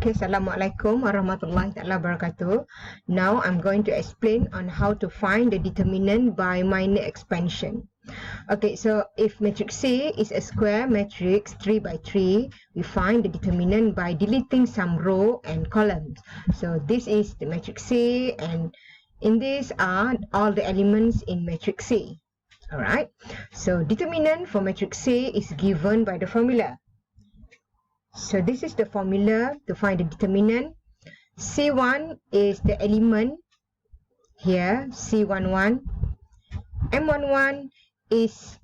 Okay, Assalamualaikum warahmatullahi wabarakatuh. Now I'm going to explain on how to find the determinant by minor expansion. Okay, so if matrix C is a square matrix 3 by 3, we find the determinant by deleting some row and columns. So this is the matrix C, and in this are all the elements in matrix C. Alright, so determinant for matrix C is given by the formula. So this is the formula to find the determinant. C1 is the element here, C11. M11 is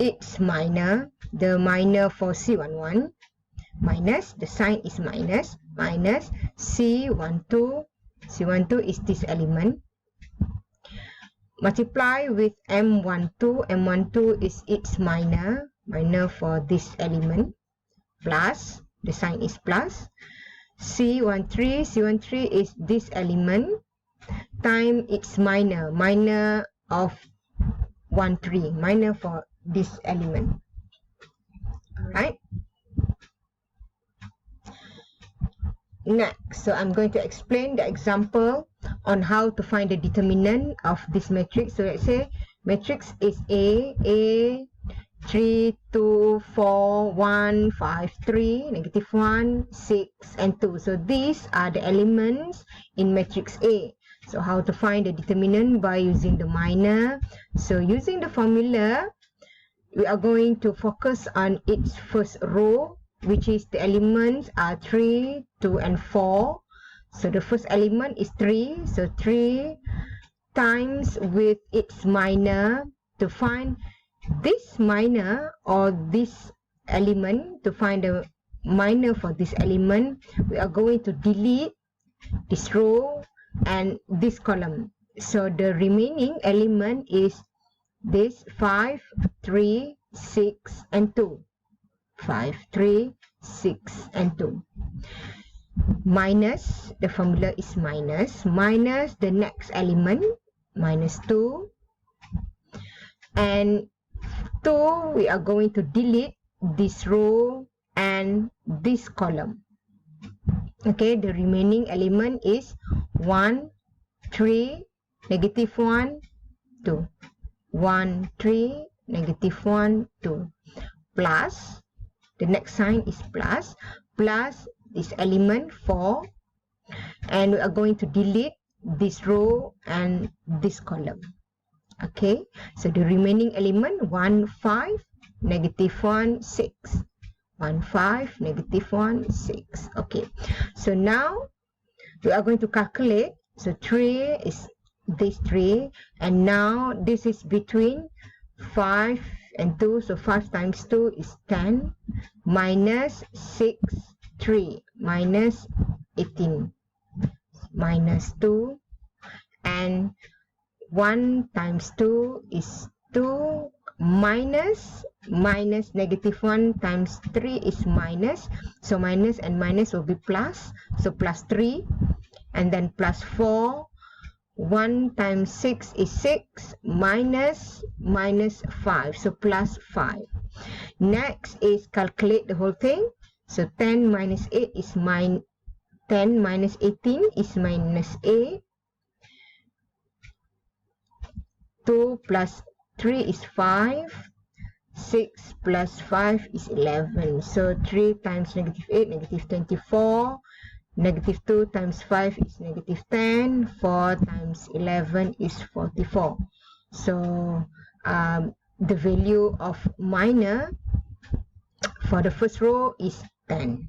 its minor, the minor for C11. Minus, the sign is minus, minus C12. C12 is this element. Multiply with M12. M12 is its minor, minor for this element. Plus, the sign is plus. C13, C13 is this element time its minor, minor of 13, minor for this element. Alright. Next, so I'm going to explain the example on how to find the determinant of this matrix. So let's say matrix is A 3, 2, 4, 1, 5, 3, negative 1, 6, and 2. So these are the elements in matrix A. So how to find the determinant by using the minor. So using the formula, we are going to focus on its first row, which is the elements are 3, 2, and 4. So the first element is 3. So 3 times with its minor to find this minor or this element. To find the minor for this element, we are going to delete this row and this column. So the remaining element is this 5, 3, 6, and 2. 5, 3, 6, and 2. Minus, the formula is minus, minus the next element, minus 2. And 2, we are going to delete this row and this column. Okay, the remaining element is 1, 3, negative 1, 2. 1, 3, negative 1, 2. Plus, the next sign is plus, plus this element 4. And we are going to delete this row and this column. Okay, so the remaining element 1, 5, negative 1, 6. 1, 5, negative 1, 6. Okay, so now we are going to calculate. So 3 is this 3, and now this is between 5 and 2. So 5 times 2 is 10, minus 6, 3, minus 18, minus 2, and 1 times 2 is 2, minus negative 1 times 3 is minus. So minus and minus will be plus. So plus 3, and then plus 4. 1 times 6 is 6, minus 5. So plus 5. Next is calculate the whole thing. So 10 minus 8 is 10 minus 18 is minus 8. 2 plus 3 is 5. 6 plus 5 is 11. So 3 times negative 8, negative 24. Negative 2 times 5 is negative 10. 4 times 11 is 44. So the value of minor for the first row is 10.